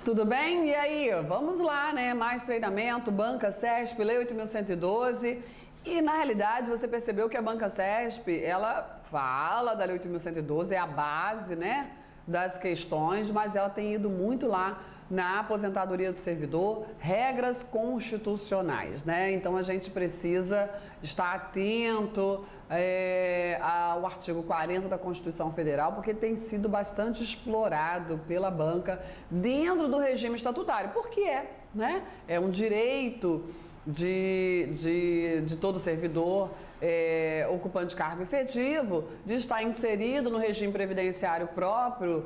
Tudo bem? E aí, vamos lá, né? Mais treinamento, Banca CESP, Lei 8.112. E na realidade você percebeu que a Banca CESP, ela fala da Lei 8.112, é a base, né, das questões, mas ela tem ido muito lá na aposentadoria do servidor, regras constitucionais, né? Então a gente precisa estar atento ao artigo 40 da Constituição Federal, porque tem sido bastante explorado pela banca dentro do regime estatutário, porque né? É um direito de todo servidor ocupante de cargo efetivo de estar inserido no regime previdenciário próprio,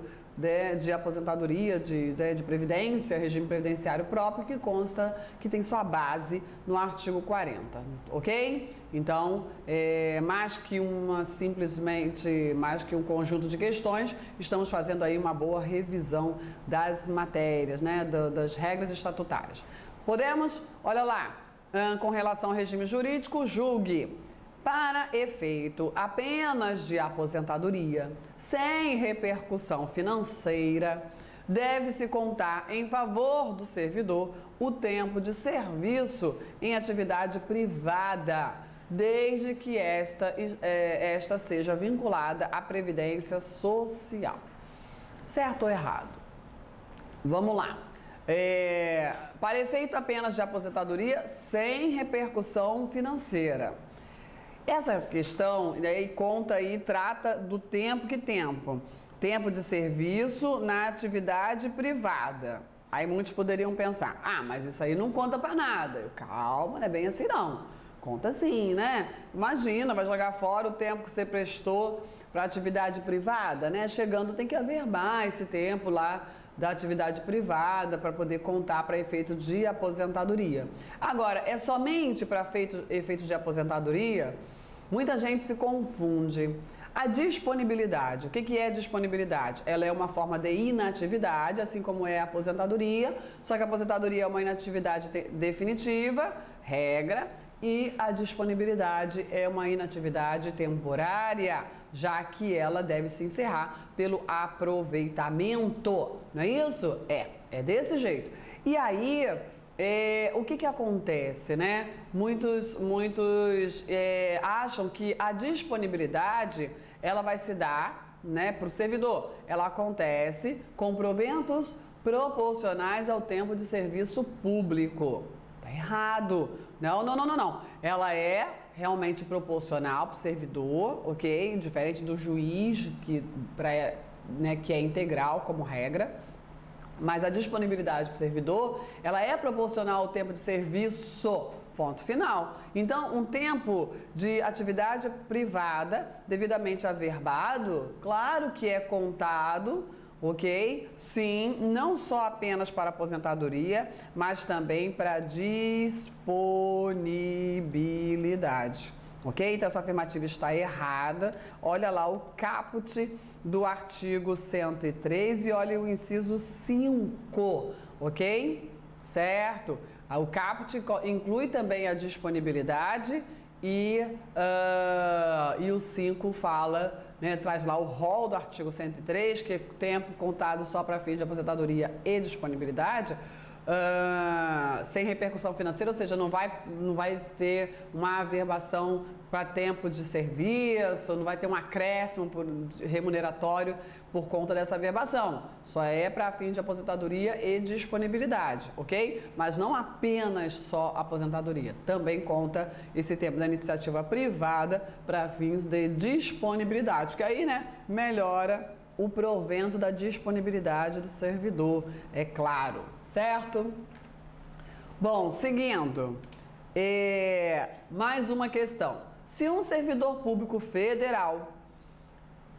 de aposentadoria, de previdência, regime previdenciário próprio, que consta que tem sua base no artigo 40, ok? Então, mais que um conjunto de questões, estamos fazendo aí uma boa revisão das matérias, né, das regras estatutárias. Podemos, olha lá, com relação ao regime jurídico, julgue para efeito apenas de aposentadoria, sem repercussão financeira, deve-se contar em favor do servidor o tempo de serviço em atividade privada, desde que esta seja vinculada à previdência social. Certo ou errado? Vamos lá. Para efeito apenas de aposentadoria, sem repercussão financeira. Essa questão conta e trata do tempo tempo de serviço na atividade privada. Aí muitos poderiam pensar, mas isso aí não conta para nada. Calma, não é bem assim não. Conta sim, né? Imagina, vai jogar fora o tempo que você prestou para atividade privada, né? Chegando tem que averbar esse tempo lá da atividade privada para poder contar para efeito de aposentadoria. Agora, é somente para efeito de aposentadoria? Muita gente se confunde. A disponibilidade, o que é disponibilidade? Ela é uma forma de inatividade, assim como é a aposentadoria, só que a aposentadoria é uma inatividade definitiva, regra, e a disponibilidade é uma inatividade temporária, já que ela deve se encerrar pelo aproveitamento, não é isso? É desse jeito. E aí, o que acontece, né? Muitos acham que a disponibilidade, ela vai se dar, né, para o servidor. Ela acontece com proventos proporcionais ao tempo de serviço público. Tá errado. Não. Ela é realmente proporcional para o servidor, ok? Diferente do juiz, que é integral como regra. Mas a disponibilidade para o servidor, ela é proporcional ao tempo de serviço, ponto final. Então, um tempo de atividade privada devidamente averbado, claro que é contado, ok? Sim, não só apenas para aposentadoria, mas também para disponibilidade. Ok? Então essa afirmativa está errada. Olha lá o caput do artigo 103 e olha o inciso 5, ok? Certo? O caput inclui também a disponibilidade e o 5 fala, né, traz lá o rol do artigo 103, que é tempo contado só para fins de aposentadoria e disponibilidade. Sem repercussão financeira, ou seja, não vai ter uma averbação para tempo de serviço, não vai ter um acréscimo remuneratório por conta dessa averbação. Só é para fins de aposentadoria e disponibilidade, ok? Mas não apenas só aposentadoria, também conta esse tempo da iniciativa privada para fins de disponibilidade, que aí, né, melhora o provento da disponibilidade do servidor, é claro. Certo? Bom, seguindo, mais uma questão. Se um servidor público federal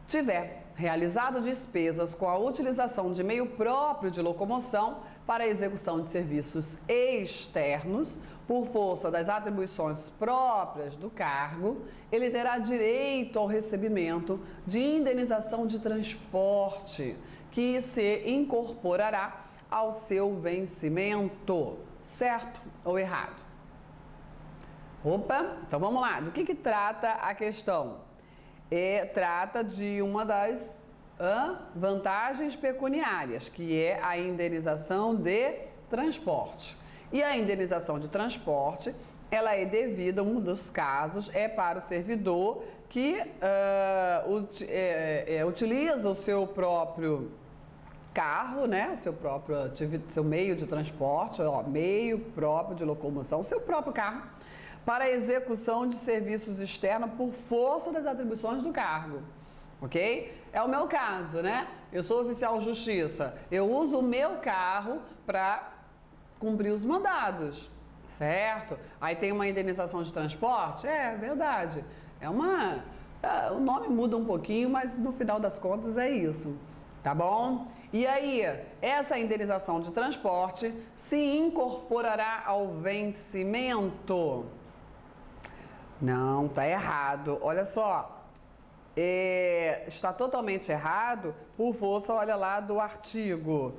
tiver realizado despesas com a utilização de meio próprio de locomoção para a execução de serviços externos, por força das atribuições próprias do cargo, ele terá direito ao recebimento de indenização de transporte, que se incorporará ao seu vencimento, certo ou errado? Opa, então vamos lá. Do que trata a questão? Trata de uma das vantagens pecuniárias, que é a indenização de transporte. E a indenização de transporte, ela é devida, um dos casos é para o servidor que utiliza o seu próprio carro, né, seu meio de transporte, meio próprio de locomoção, seu próprio carro, para a execução de serviços externos por força das atribuições do cargo, ok? É o meu caso, né? Eu sou oficial de justiça, eu uso o meu carro para cumprir os mandados, certo? Aí tem uma indenização de transporte? É verdade. O nome muda um pouquinho, mas no final das contas é isso, tá bom? E aí, essa indenização de transporte se incorporará ao vencimento? Não, tá errado. Olha só, está totalmente errado por força, olha lá, do artigo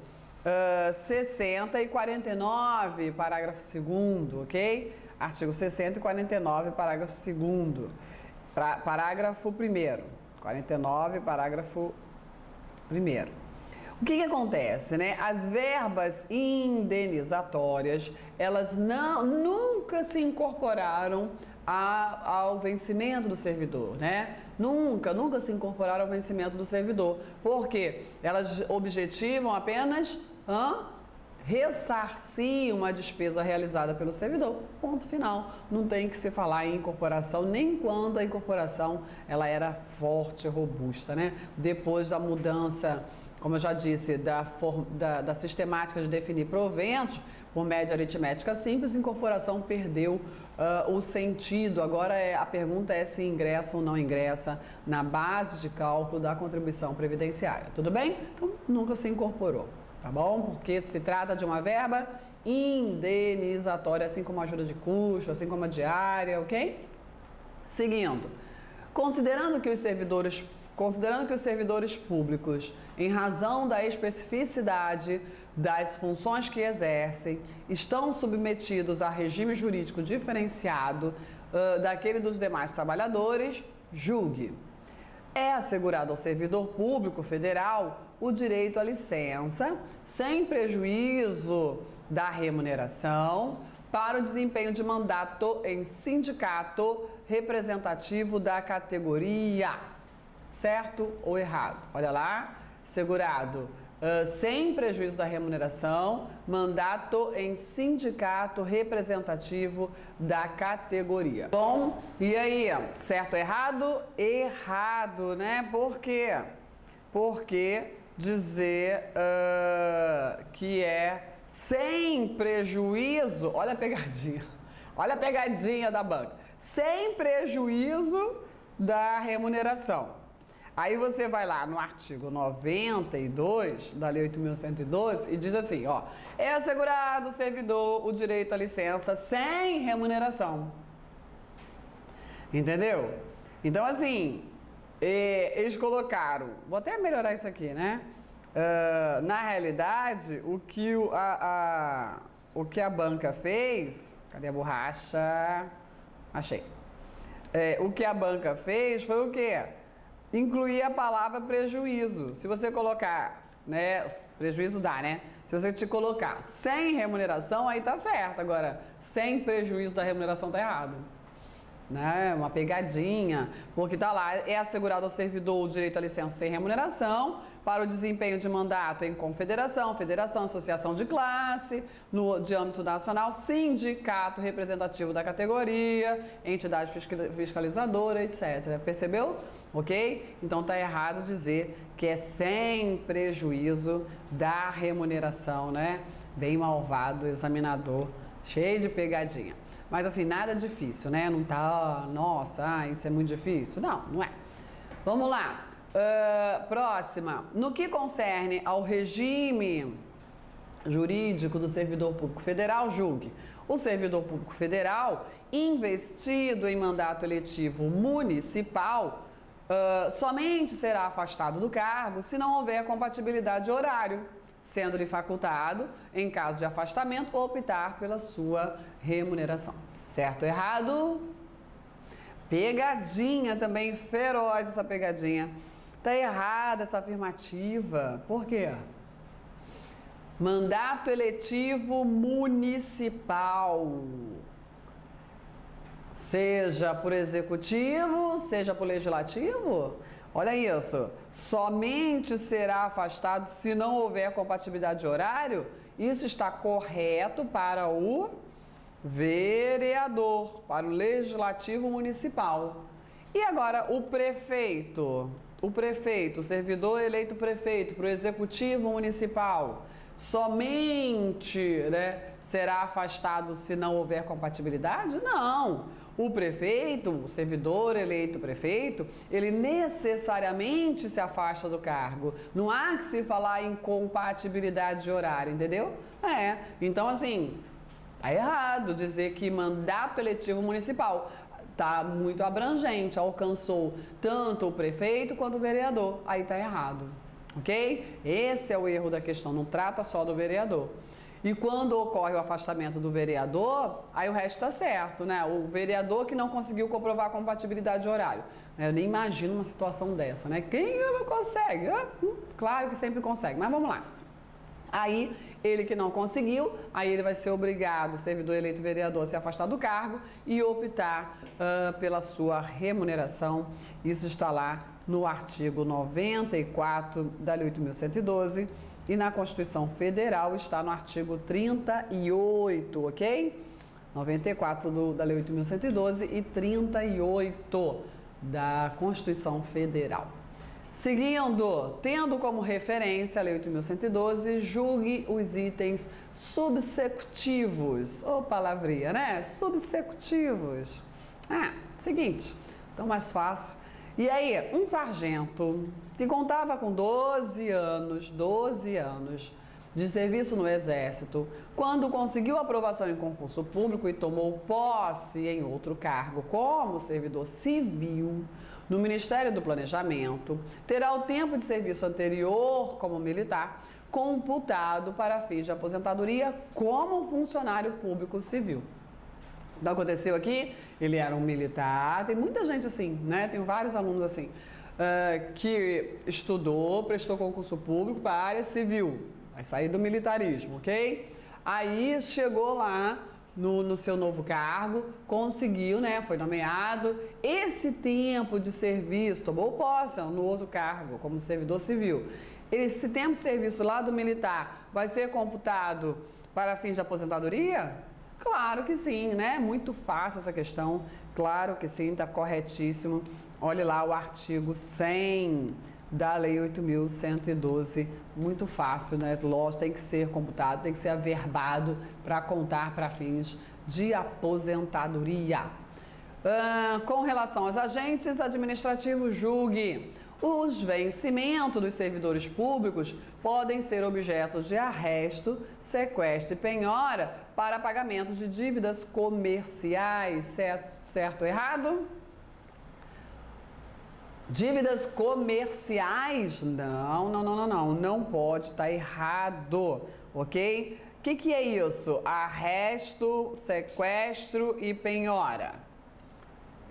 60 e 49, parágrafo 2º, ok? Artigo 60 e 49, parágrafo 2º. Parágrafo 1º. 49, parágrafo 1º. O que acontece, né? As verbas indenizatórias, elas nunca se incorporaram ao vencimento do servidor, né? Nunca se incorporaram ao vencimento do servidor. Porque elas objetivam apenas ressarcir uma despesa realizada pelo servidor. Ponto final. Não tem que se falar em incorporação, nem quando a incorporação ela era forte e robusta, né? Depois da mudança, como eu já disse, da sistemática de definir proventos por média aritmética simples, incorporação perdeu o sentido. Agora a pergunta é se ingressa ou não ingressa na base de cálculo da contribuição previdenciária. Tudo bem? Então, nunca se incorporou, tá bom? Porque se trata de uma verba indenizatória, assim como a ajuda de custo, assim como a diária, ok? Seguindo. Considerando que os servidores públicos, em razão da especificidade das funções que exercem, estão submetidos a regime jurídico diferenciado daquele dos demais trabalhadores, julgue. É assegurado ao servidor público federal o direito à licença, sem prejuízo da remuneração, para o desempenho de mandato em sindicato representativo da categoria. Certo ou errado? Olha lá, segurado sem prejuízo da remuneração, mandato em sindicato representativo da categoria. Bom, e aí, certo ou errado? Errado, né? Por quê? Porque dizer que é sem prejuízo, olha a pegadinha da banca, sem prejuízo da remuneração. Aí você vai lá no artigo 92 da Lei 8.112 e diz assim, ó, é assegurado ao servidor o direito à licença sem remuneração. Entendeu? Então, assim, eles colocaram, vou até melhorar isso aqui, né? Na realidade, o que a banca fez, cadê a borracha? Achei. O que a banca fez foi o quê? Incluir a palavra prejuízo. Se você colocar, né, prejuízo dá, né? Se você te colocar sem remuneração, aí tá certo. Agora, sem prejuízo da remuneração tá errado. Né? Uma pegadinha, porque tá lá, é assegurado ao servidor o direito à licença sem remuneração para o desempenho de mandato em confederação, federação, associação de classe, de âmbito nacional, sindicato representativo da categoria, entidade fiscalizadora, etc. Percebeu? Ok? Então tá errado dizer que é sem prejuízo da remuneração, né? Bem malvado, examinador, cheio de pegadinha. Mas assim, nada difícil, né? Não tá, nossa, isso é muito difícil. Não, não é. Vamos lá. Próxima. No que concerne ao regime jurídico do servidor público federal, julgue. O servidor público federal, investido em mandato eletivo municipal, somente será afastado do cargo se não houver compatibilidade de horário, sendo-lhe facultado, em caso de afastamento, optar pela sua remuneração. Certo ou errado? Pegadinha também, feroz essa pegadinha. Tá errada essa afirmativa. Por quê? Mandato eletivo municipal. Seja por executivo, seja por legislativo. Olha isso. Somente será afastado se não houver compatibilidade de horário. Isso está correto para o vereador, para o legislativo municipal. E agora o prefeito, o servidor eleito prefeito para o executivo municipal, somente, será afastado se não houver compatibilidade? Não. O prefeito, o servidor eleito prefeito, ele necessariamente se afasta do cargo. Não há que se falar em compatibilidade de horário, entendeu? Então assim, tá errado dizer que mandato eletivo municipal tá muito abrangente, alcançou tanto o prefeito quanto o vereador. Aí tá errado, ok? Esse é o erro da questão, não trata só do vereador. E quando ocorre o afastamento do vereador, aí o resto está certo, né? O vereador que não conseguiu comprovar a compatibilidade de horário. Eu nem imagino uma situação dessa, né? Quem não consegue? Claro que sempre consegue, mas vamos lá. Aí, ele que não conseguiu, aí ele vai ser obrigado, o servidor eleito vereador, a se afastar do cargo e optar pela sua remuneração. Isso está lá no artigo 94 da Lei 8.112 e na Constituição Federal está no artigo 38, ok? 94 da Lei 8.112 e 38 da Constituição Federal. Seguindo, tendo como referência a Lei 8.112, julgue os itens subsecutivos. Ô, palavrinha, né? Subsecutivos. Seguinte, então mais fácil. E aí, um sargento que contava com 12 anos de serviço no Exército, quando conseguiu aprovação em concurso público e tomou posse em outro cargo como servidor civil no Ministério do Planejamento, terá o tempo de serviço anterior como militar computado para fins de aposentadoria como funcionário público civil. Então, aconteceu aqui, ele era um militar, tem muita gente assim, né? Tem vários alunos assim, que estudou, prestou concurso público para a área civil, vai sair do militarismo, ok? Aí chegou lá no seu novo cargo, conseguiu, né? Foi nomeado, esse tempo de serviço, tomou posse no outro cargo, como servidor civil. Esse tempo de serviço lá do militar vai ser computado para fins de aposentadoria? Claro que sim, né? Muito fácil essa questão. Claro que sim, está corretíssimo. Olhe lá o artigo 100 da Lei 8.112. Muito fácil, né? Lógico, tem que ser computado, tem que ser averbado para contar para fins de aposentadoria. Com relação aos agentes administrativos, julgue. Os vencimentos dos servidores públicos podem ser objetos de arresto, sequestro e penhora para pagamento de dívidas comerciais, certo ou errado? Dívidas comerciais? Não pode, está errado, ok? O que é isso? Arresto, sequestro e penhora.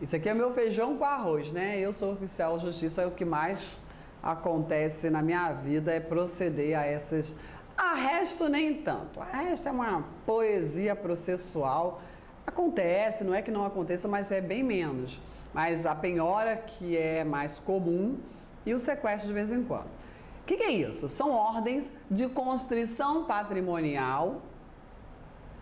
Isso aqui é meu feijão com arroz, né? Eu sou oficial de justiça, o que mais acontece na minha vida é proceder a esses... Arresto nem tanto. Arresto é uma poesia processual. Acontece, não é que não aconteça, mas é bem menos. Mas a penhora, que é mais comum, e o sequestro de vez em quando. O que é isso? São ordens de constrição patrimonial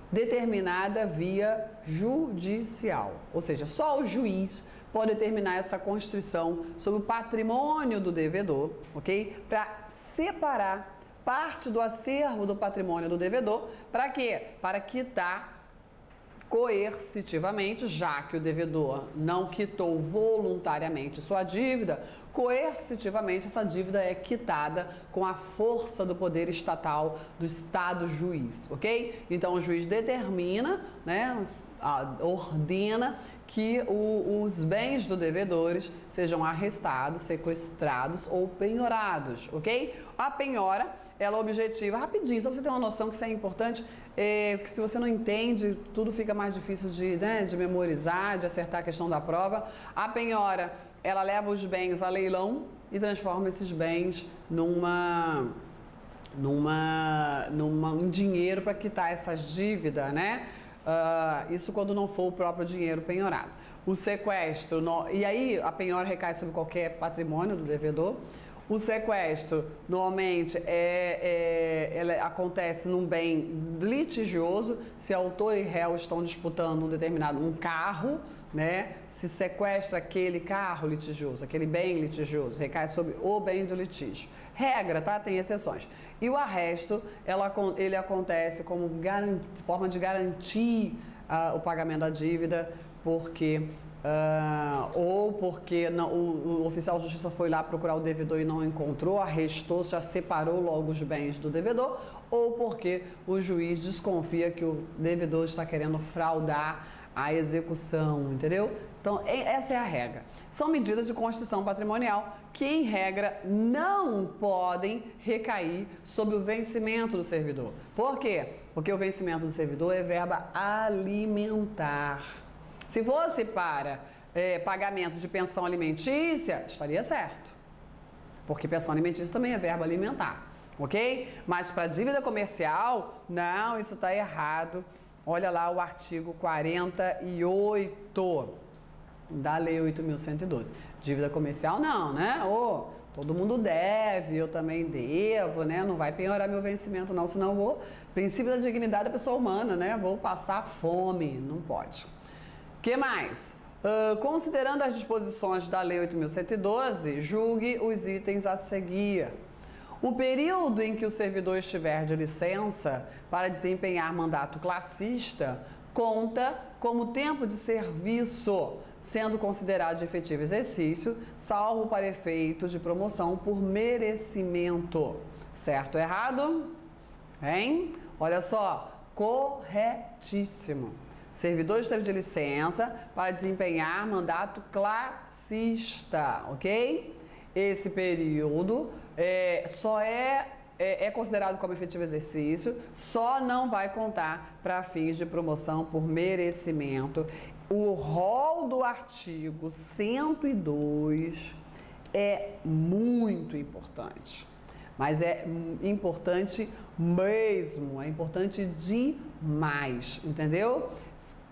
determinada via judicial, ou seja, só o juiz pode determinar essa constrição sobre o patrimônio do devedor, ok? Para separar parte do acervo do patrimônio do devedor, para quê? Para quitar coercitivamente, já que o devedor não quitou voluntariamente sua dívida, coercitivamente essa dívida é quitada com a força do poder estatal do Estado juiz, ok? Então o juiz determina, né, ordena que os bens dos devedores sejam arrestados, sequestrados ou penhorados, ok? A penhora, ela objetiva, rapidinho, só para você ter uma noção que isso é importante, que se você não entende, tudo fica mais difícil de memorizar, de acertar a questão da prova. A penhora, ela leva os bens a leilão, e transforma esses bens um dinheiro para quitar essas dívidas, né? Isso quando não for o próprio dinheiro penhorado. O sequestro, e aí a penhora recai sobre qualquer patrimônio do devedor. O sequestro, normalmente, acontece num bem litigioso, se autor e réu estão disputando um carro, né? Se sequestra aquele carro litigioso, aquele bem litigioso, recai sobre o bem do litígio. Regra, tá? Tem exceções. E o arresto, ele acontece como forma de garantir o pagamento da dívida, porque o oficial de justiça foi lá procurar o devedor e não encontrou, arrestou, já separou logo os bens do devedor, ou porque o juiz desconfia que o devedor está querendo fraudar a execução, entendeu? Então, essa é a regra. São medidas de constituição patrimonial que, em regra, não podem recair sobre o vencimento do servidor. Por quê? Porque o vencimento do servidor é verba alimentar. Se fosse para pagamento de pensão alimentícia, estaria certo. Porque pensão alimentícia também é verba alimentar, ok? Mas para dívida comercial, não, isso está errado. Olha lá o artigo 48 da Lei 8.112. Dívida comercial não, né? Todo mundo deve, eu também devo, né? Não vai penhorar meu vencimento não, senão eu vou... Princípio da dignidade da pessoa humana, né? Vou passar fome, não pode. O que mais? Considerando as disposições da Lei 8.112, julgue os itens a seguir. O período em que o servidor estiver de licença para desempenhar mandato classista conta como tempo de serviço, sendo considerado de efetivo exercício, salvo para efeito de promoção por merecimento. Certo ou errado? Hein? Olha só, corretíssimo. Servidor esteve de licença para desempenhar mandato classista, ok? Esse período só é considerado como efetivo exercício, só não vai contar para fins de promoção por merecimento. O rol do artigo 102 é muito importante, mas é importante mesmo, é importante demais, entendeu?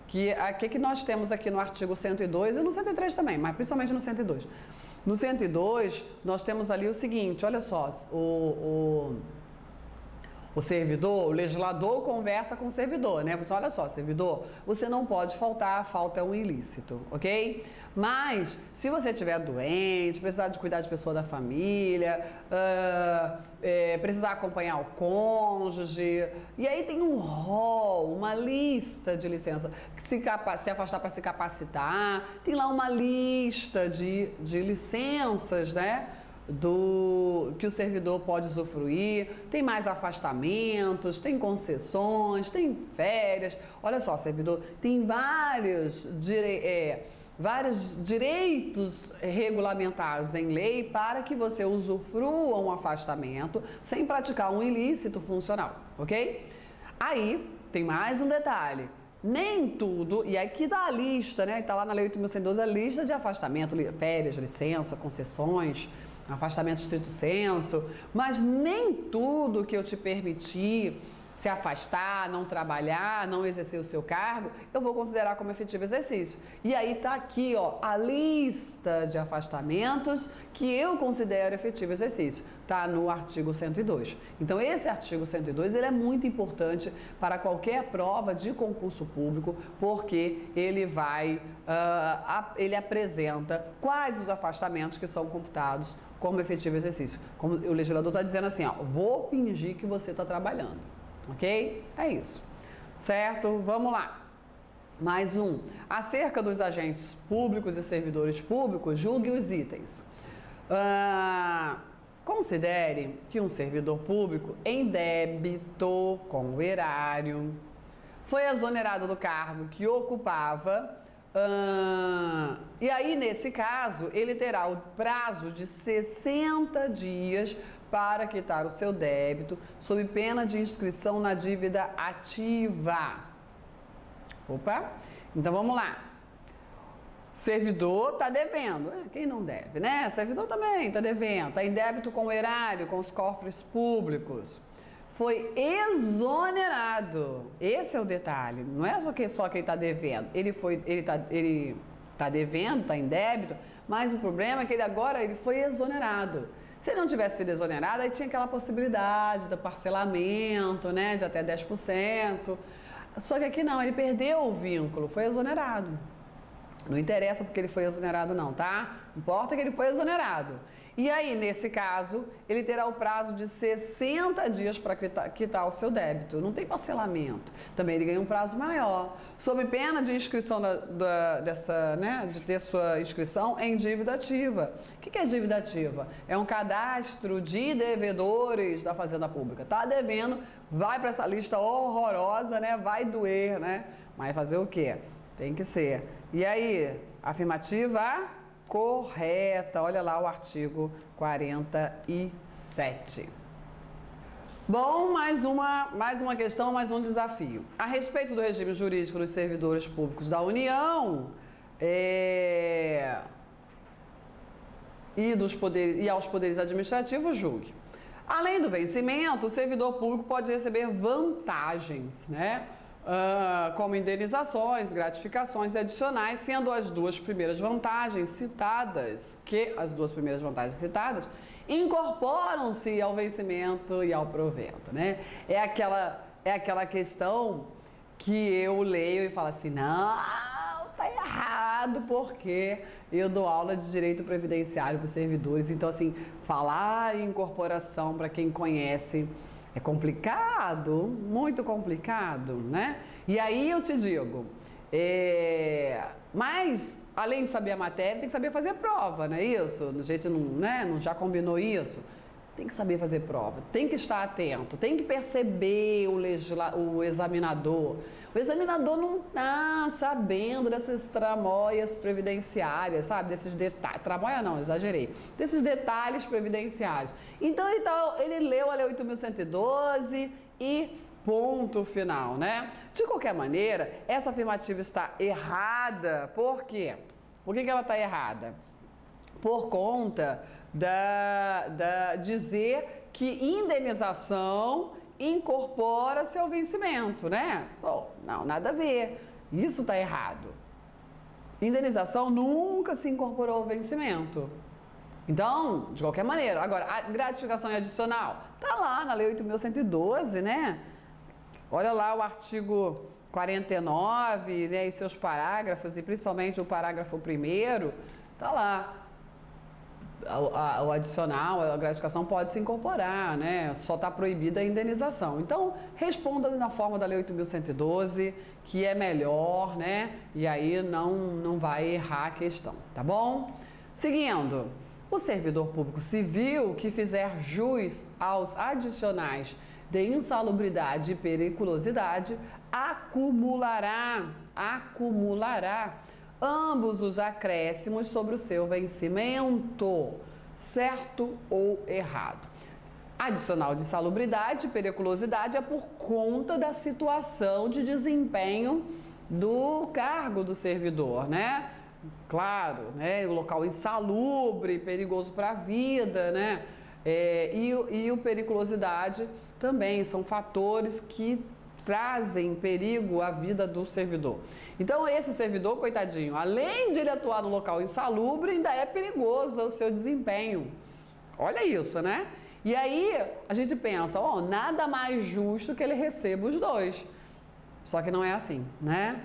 Que nós temos aqui no artigo 102 e no 103 também, mas principalmente no 102. No 102, nós temos ali o seguinte, olha só, o servidor, o legislador conversa com o servidor, né? Você olha só, servidor, você não pode faltar, a falta é um ilícito, ok? Mas, se você estiver doente, precisar de cuidar de pessoa da família, precisar acompanhar o cônjuge, e aí tem um rol, uma lista de licença, se afastar para se capacitar, tem lá uma lista de licenças, né? Que o servidor pode usufruir, tem mais afastamentos, tem concessões, tem férias. Olha só, servidor, tem vários direitos regulamentados em lei para que você usufrua um afastamento sem praticar um ilícito funcional, ok? Aí, tem mais um detalhe. Nem tudo, e aqui dá a lista, né? Está lá na Lei 8.112 a lista de afastamento, férias, licença, concessões, afastamento estrito sensu, mas nem tudo que eu te permitir se afastar, não trabalhar, não exercer o seu cargo, eu vou considerar como efetivo exercício. E aí tá aqui, ó, a lista de afastamentos que eu considero efetivo exercício. Tá no artigo 102. Então, esse artigo 102, ele é muito importante para qualquer prova de concurso público, porque ele ele apresenta quais os afastamentos que são computados como efetivo exercício. Como o legislador está dizendo assim, ó, vou fingir que você está trabalhando. Ok? É isso. Certo? Vamos lá. Mais um. Acerca dos agentes públicos e servidores públicos, julgue os itens. Considere que um servidor público em débito com o erário foi exonerado do cargo que ocupava. E aí, nesse caso, ele terá o prazo de 60 dias para quitar o seu débito, sob pena de inscrição na dívida ativa. Opa! Então, vamos lá. Servidor está devendo. Quem não deve, né? Servidor também está devendo. Está em débito com o erário, com os cofres públicos. Foi exonerado. Esse é o detalhe. Não é só quem está devendo. Ele está devendo, está em débito, mas o problema é que ele foi exonerado. Se ele não tivesse sido exonerado, aí tinha aquela possibilidade do parcelamento, né, de até 10%. Só que aqui não, ele perdeu o vínculo, foi exonerado. Não interessa porque ele foi exonerado não, tá? Importa que ele foi exonerado. E aí, nesse caso, ele terá o prazo de 60 dias para quitar o seu débito. Não tem parcelamento. Também ele ganha um prazo maior. Sob pena de inscrição de ter sua inscrição em dívida ativa. O que é dívida ativa? É um cadastro de devedores da Fazenda Pública. Tá devendo, vai para essa lista horrorosa, né? Vai doer, né? Mas fazer o quê? Tem que ser. E aí, afirmativa correta. Olha lá o artigo 47. Bom, mais uma questão, mais um desafio. A respeito do regime jurídico dos servidores públicos da União e aos poderes administrativos, julgue. Além do vencimento, o servidor público pode receber vantagens, né? Como indenizações, gratificações adicionais, sendo as duas primeiras vantagens citadas, incorporam-se ao vencimento e ao provento, né? É aquela questão que eu leio e falo assim, não, tá errado, porque eu dou aula de direito previdenciário para os servidores, então assim, falar em incorporação para quem conhece é complicado, muito complicado, né? E aí eu te digo, mas além de saber a matéria, tem que saber fazer prova, não é isso? A gente não já combinou isso? Tem que saber fazer prova, tem que estar atento, tem que perceber o examinador. O examinador não está sabendo dessas tramóias previdenciárias, sabe? Desses detalhes. Tramóia não, exagerei. Desses detalhes previdenciários. Então ele leu a Lei 8.112 e ponto final, né? De qualquer maneira, essa afirmativa está errada. Por quê? Por que ela está errada? Por conta dizer que indenização incorpora seu vencimento, né? Bom, não, nada a ver. Isso está errado. Indenização nunca se incorporou ao vencimento. Então, de qualquer maneira. Agora, a gratificação adicional está lá na Lei 8.112, né? Olha lá o artigo 49, né, e seus parágrafos, e principalmente o parágrafo 1º, está lá. O adicional, a gratificação pode se incorporar, né? Só está proibida a indenização. Então, responda na forma da Lei 8.112, que é melhor, né? E aí não vai errar a questão, tá bom? Seguindo, o servidor público civil que fizer jus aos adicionais de insalubridade e periculosidade acumulará ambos os acréscimos sobre o seu vencimento, certo ou errado. Adicional de insalubridade e periculosidade é por conta da situação de desempenho do cargo do servidor, né? Claro, né? O local insalubre, perigoso para a vida, né? E o periculosidade também são fatores que trazem perigo à vida do servidor. Então, esse servidor, coitadinho, além de ele atuar no local insalubre, ainda é perigoso o seu desempenho. Olha isso, né? E aí, a gente pensa, nada mais justo que ele receba os dois. Só que não é assim, né?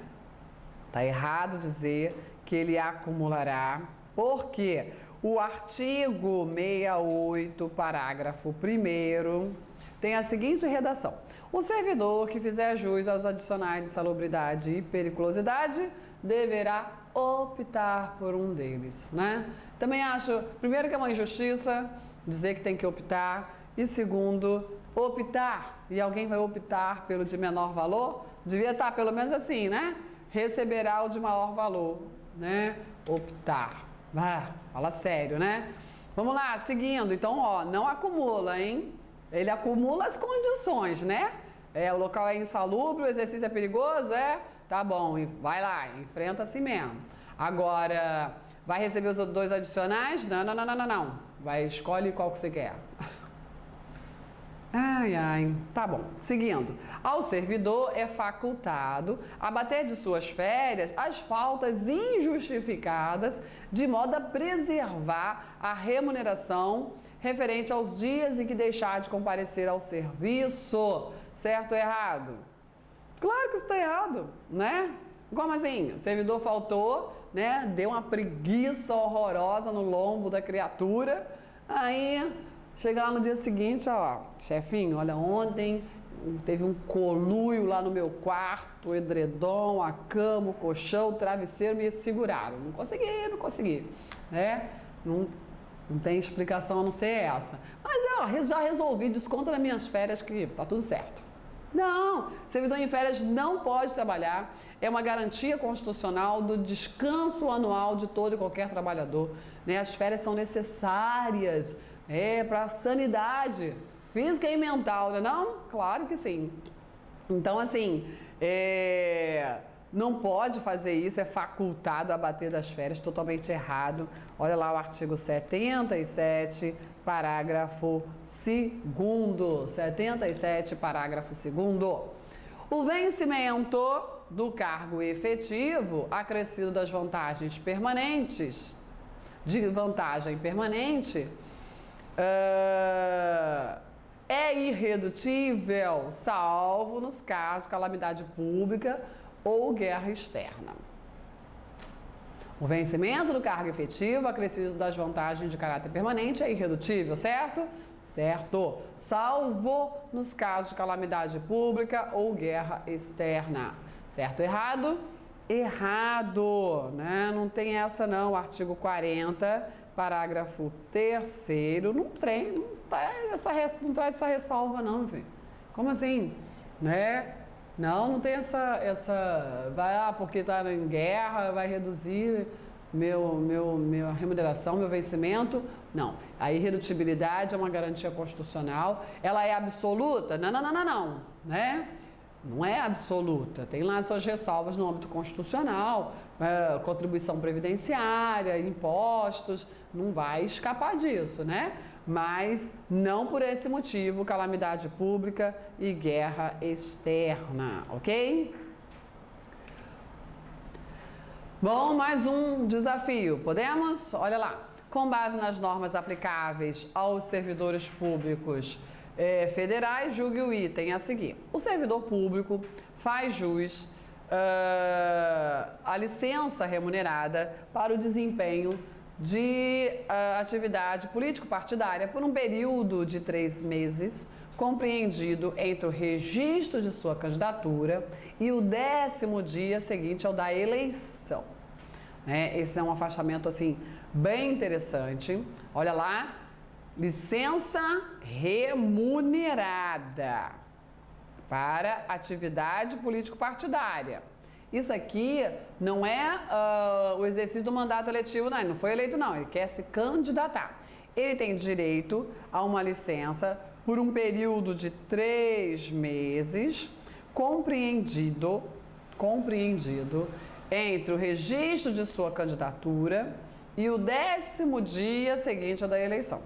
Tá errado dizer que ele acumulará, porque o artigo 68, parágrafo 1º, tem a seguinte redação. O servidor que fizer jus aos adicionais de insalubridade e periculosidade deverá optar por um deles, né? Também acho, primeiro, que é uma injustiça dizer que tem que optar, e segundo, optar, e alguém vai optar pelo de menor valor, devia estar pelo menos assim, né? Receberá o de maior valor, né? Optar. Fala sério, né? Vamos lá, seguindo. Então, não acumula, hein? Ele acumula as condições, né? O local é insalubre, o exercício é perigoso, Tá bom, vai lá, enfrenta assim mesmo. Agora, vai receber os 2 adicionais? Não, não, não, não, não, não. Vai, escolhe qual que você quer. Ai, ai, tá bom. Seguindo. Ao servidor é facultado abater de suas férias as faltas injustificadas, de modo a preservar a remuneração referente aos dias em que deixar de comparecer ao serviço. Certo ou errado? Claro que isso está errado, né? Como assim? O servidor faltou, né? Deu uma preguiça horrorosa no lombo da criatura, aí chega lá no dia seguinte, ó, chefinho, olha, ontem teve um conluio lá no meu quarto, o edredom, a cama, o colchão, o travesseiro me seguraram. Não consegui, né? Não tem explicação a não ser essa. Mas ó, já resolvi, desconta nas minhas férias que tá tudo certo. Não, servidor em férias não pode trabalhar, é uma garantia constitucional do descanso anual de todo e qualquer trabalhador, né? As férias são necessárias, para a sanidade física e mental, né? Não? Claro que sim. Então, assim, não pode fazer isso, é facultado abater das férias, totalmente errado. Olha lá o artigo 77, parágrafo 2º. 77, parágrafo 2º. O vencimento do cargo efetivo, acrescido das vantagens permanentes, de vantagem permanente, é irredutível, salvo nos casos de calamidade pública ou guerra externa. O vencimento do cargo efetivo, acrescido das vantagens de caráter permanente, é irredutível, certo? Certo. Salvo nos casos de calamidade pública ou guerra externa. Certo ou errado? Errado, né? Não tem essa não. Artigo 40, parágrafo 3º, não traz essa ressalva não, filho. Como assim? Né? Não tem essa porque está em guerra, vai reduzir minha remuneração, meu vencimento. Não, a irredutibilidade é uma garantia constitucional, ela é absoluta? Não, né? Não é absoluta, tem lá suas ressalvas no âmbito constitucional, contribuição previdenciária, impostos, não vai escapar disso, né? Mas não por esse motivo, calamidade pública e guerra externa, ok? Bom, mais um desafio, podemos? Olha lá, com base nas normas aplicáveis aos servidores públicos federais, julgue o item a seguir. O servidor público faz jus à licença remunerada para o desempenho de atividade político-partidária por um período de 3 meses, compreendido entre o registro de sua candidatura e o 10º dia seguinte ao da eleição. Esse é um afastamento, assim, bem interessante. Olha lá, licença remunerada para atividade político-partidária. Isso aqui não é o exercício do mandato eletivo, não. Ele não foi eleito, não. Ele quer se candidatar. Ele tem direito a uma licença por um período de 3 meses, compreendido entre o registro de sua candidatura e o 10º dia seguinte à da eleição.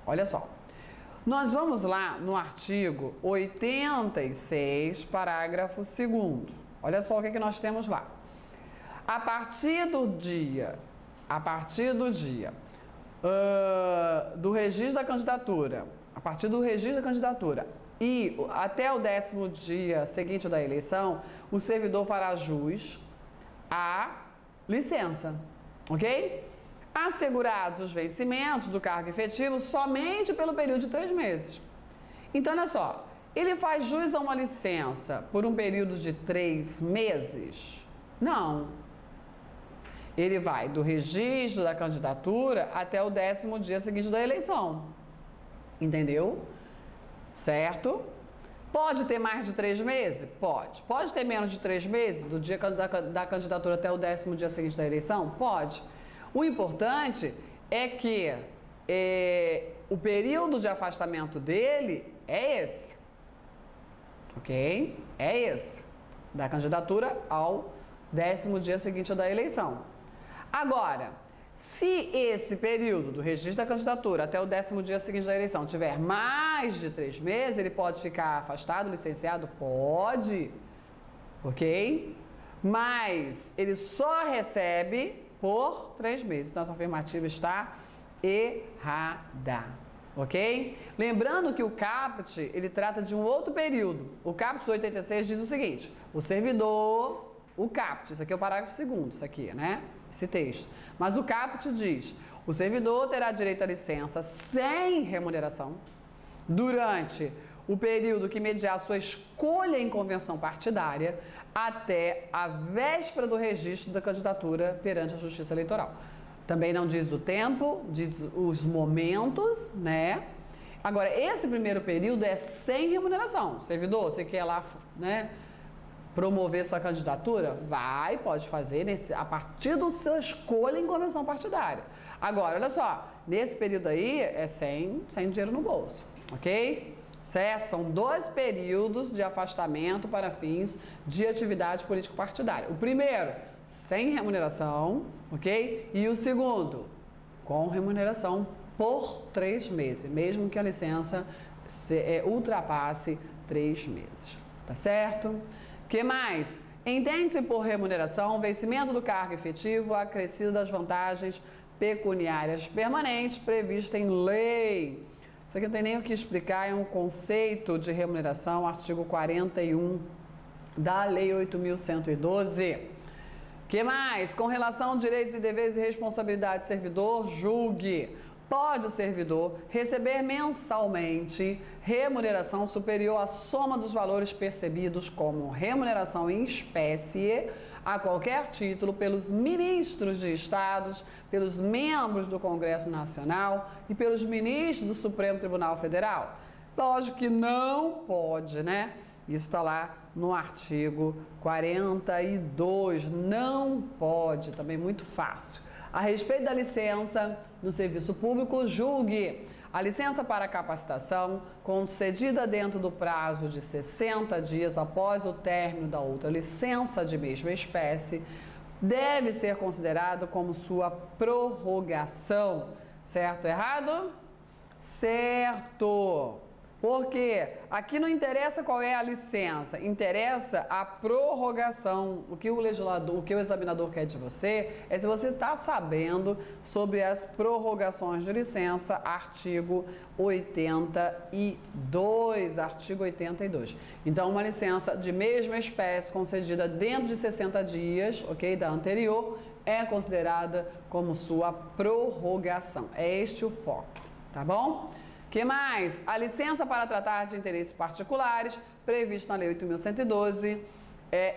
Olha só. Nós vamos lá no artigo 86, parágrafo 2º. Olha só o que nós temos lá. A partir do dia do registro da candidatura, e até o 10º dia seguinte da eleição, o servidor fará jus à licença, ok? Assegurados os vencimentos do cargo efetivo somente pelo período de 3 meses. Então, olha só. Ele faz jus a uma licença por um período de 3 meses? Não. Ele vai do registro da candidatura até o 10º dia seguinte da eleição. Entendeu? Certo? Pode ter mais de 3 meses? Pode. Pode ter menos de 3 meses, do dia da candidatura até o 10º dia seguinte da eleição? Pode. O importante é que o período de afastamento dele é esse. Ok? É esse. Da candidatura ao 10º dia seguinte da eleição. Agora, se esse período do registro da candidatura até o 10º dia seguinte da eleição tiver mais de 3 meses, ele pode ficar afastado, licenciado? Pode, ok? Mas ele só recebe por 3 meses. Então, essa afirmativa está errada, ok? Lembrando que o CAPT, ele trata de um outro período. O CAPT do 86 diz o seguinte: o servidor, o CAPT, isso aqui é o parágrafo 2º, isso aqui, né? Esse texto. Mas o CAPT diz: o servidor terá direito à licença sem remuneração durante o período que mediar sua escolha em convenção partidária até a véspera do registro da candidatura perante a Justiça Eleitoral. Também não diz o tempo, diz os momentos, né? Agora, esse primeiro período é sem remuneração. Servidor, você quer lá, né, promover sua candidatura? Vai, pode fazer a partir da sua escolha em convenção partidária. Agora, olha só, nesse período aí é sem dinheiro no bolso, ok? Certo? São 2 períodos de afastamento para fins de atividade político-partidária. O primeiro, sem remuneração, ok? E o segundo, com remuneração por 3 meses, mesmo que a licença ultrapasse 3 meses, tá certo? Que mais? Entende-se por remuneração o vencimento do cargo efetivo acrescido das vantagens pecuniárias permanentes previstas em lei. Isso aqui não tem nem o que explicar, é um conceito de remuneração, artigo 41 da Lei 8.112. Que mais? Com relação aos direitos e deveres e responsabilidades do servidor, julgue. Pode o servidor receber mensalmente remuneração superior à soma dos valores percebidos como remuneração em espécie a qualquer título pelos ministros de estados, pelos membros do Congresso Nacional e pelos ministros do Supremo Tribunal Federal? Lógico que não pode, né? Isso está lá no artigo 42, não pode, também muito fácil. A respeito da licença no serviço público, julgue. A licença para capacitação, concedida dentro do prazo de 60 dias após o término da outra licença de mesma espécie, deve ser considerado como sua prorrogação. Certo ou errado? Certo! Porque aqui não interessa qual é a licença, interessa a prorrogação. O que o examinador quer de você é se você está sabendo sobre as prorrogações de licença, artigo 82. Então, uma licença de mesma espécie concedida dentro de 60 dias, ok, da anterior, é considerada como sua prorrogação. É este o foco, tá bom? Que mais? A licença para tratar de interesses particulares, previsto na Lei 8.112,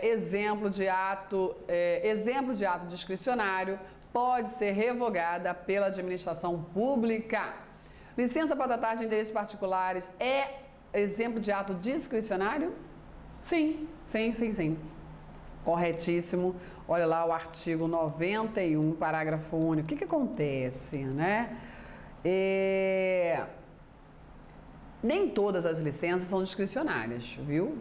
exemplo de ato discricionário, pode ser revogada pela administração pública. Licença para tratar de interesses particulares é exemplo de ato discricionário? Sim. Corretíssimo. Olha lá o artigo 91, parágrafo único. O que acontece, né? Nem todas as licenças são discricionárias, viu?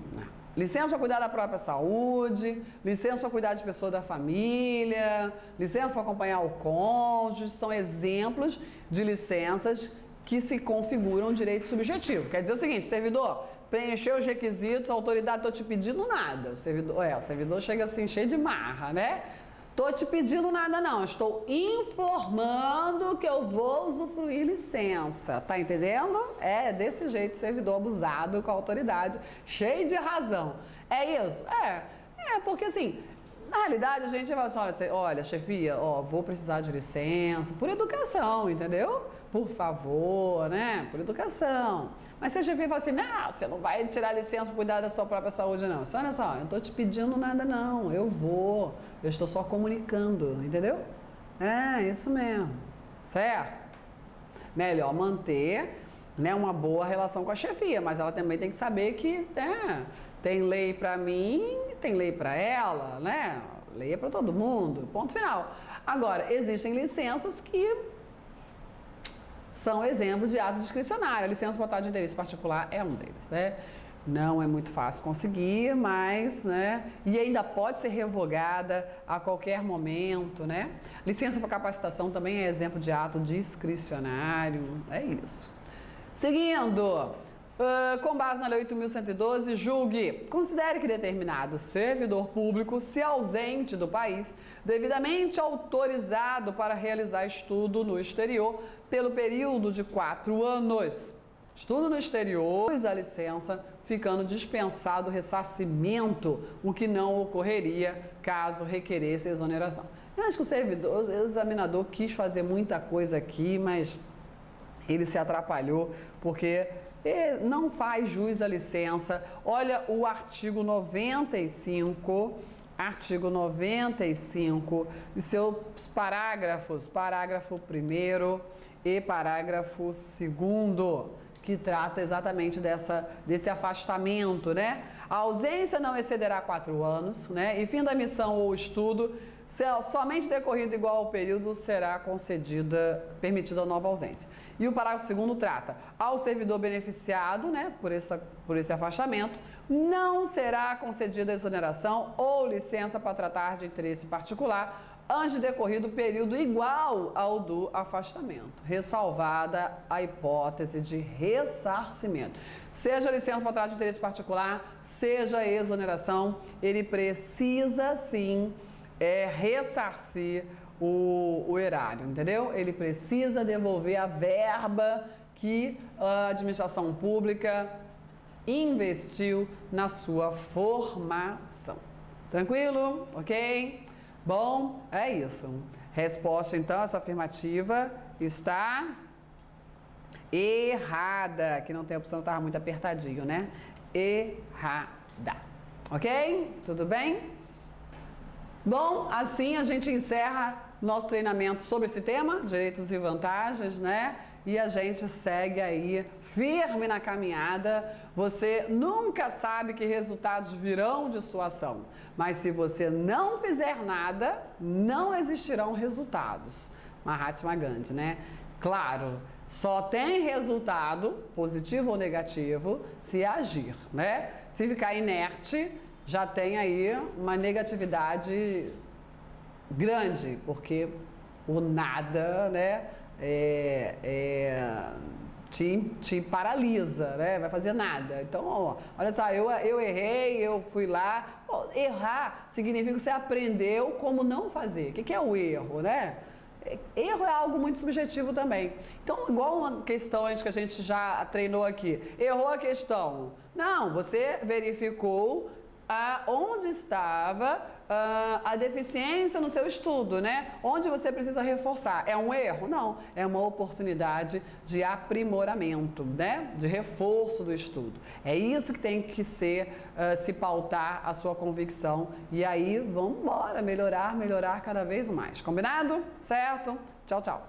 Licença para cuidar da própria saúde, licença para cuidar de pessoa da família, licença para acompanhar o cônjuge, são exemplos de licenças que se configuram direito subjetivo. Quer dizer o seguinte: servidor, preencheu os requisitos, a autoridade, estou te pedindo nada. O servidor chega assim cheio de marra, né? Estou te pedindo nada não, estou informando que eu vou usufruir licença, tá entendendo? É desse jeito, servidor abusado com a autoridade, cheio de razão. É isso? Porque assim, na realidade a gente vai assim, olha chefia, vou precisar de licença, por educação, entendeu? Por favor, né? Por educação. Mas se a chefia fala assim, não, você não vai tirar licença para cuidar da sua própria saúde, não. Só, olha só, eu não estou te pedindo nada, não. Eu estou só comunicando, entendeu? É, isso mesmo. Certo? Melhor manter, né, uma boa relação com a chefia, mas ela também tem que saber que tem lei para mim e tem lei para ela, né? Lei é para todo mundo, ponto final. Agora, existem licenças que são exemplos de ato discricionário. A licença para tratar de interesse particular é um deles, né? Não é muito fácil conseguir, mas, né? E ainda pode ser revogada a qualquer momento, né? Licença para capacitação também é exemplo de ato discricionário, é isso. Seguindo, com base na Lei 8.112, julgue, considere que determinado servidor público se ausente do país, devidamente autorizado para realizar estudo no exterior pelo período de 4 anos. Estudo no exterior, a licença, ficando dispensado o ressarcimento, o que não ocorreria caso requeresse exoneração. Eu acho que o examinador quis fazer muita coisa aqui, mas ele se atrapalhou, porque não faz jus à licença. Olha o artigo 95, e seus parágrafos, parágrafo 1º e parágrafo 2º, que trata exatamente desse afastamento, né? A ausência não excederá 4 anos, né? E fim da missão ou estudo, somente decorrido igual ao período, será permitida a nova ausência. E o parágrafo 2º trata, ao servidor beneficiado, né, por esse afastamento, não será concedida exoneração ou licença para tratar de interesse particular antes de decorrido período igual ao do afastamento, ressalvada a hipótese de ressarcimento. Seja licença para tratar de interesse particular, seja exoneração, ele precisa sim ressarcir o erário, entendeu? Ele precisa devolver a verba que a administração pública investiu na sua formação. Tranquilo? Ok? Bom, é isso. Resposta, então, essa afirmativa está errada. Aqui não tem opção, estava muito apertadinho, né? Errada. Ok? Tudo bem? Bom, assim a gente encerra nosso treinamento sobre esse tema, direitos e vantagens, né? E a gente segue aí firme na caminhada. Você nunca sabe que resultados virão de sua ação, mas se você não fizer nada, não existirão resultados. Mahatma Gandhi, né? Claro, só tem resultado, positivo ou negativo, se agir, né? Se ficar inerte, já tem aí uma negatividade grande, porque o nada, né, te paralisa, né, vai fazer nada. Então, ó, olha só, eu errei, eu fui lá. Pô, errar significa que você aprendeu como não fazer. O que é o erro, né? Erro é algo muito subjetivo também. Então, igual uma questões que a gente já treinou aqui. Errou a questão. Não, você verificou onde estava a deficiência no seu estudo, né? Onde você precisa reforçar. É um erro? Não. É uma oportunidade de aprimoramento, né? De reforço do estudo. É isso que tem que ser, se pautar a sua convicção. E aí, vamos embora, melhorar cada vez mais. Combinado? Certo? Tchau, tchau.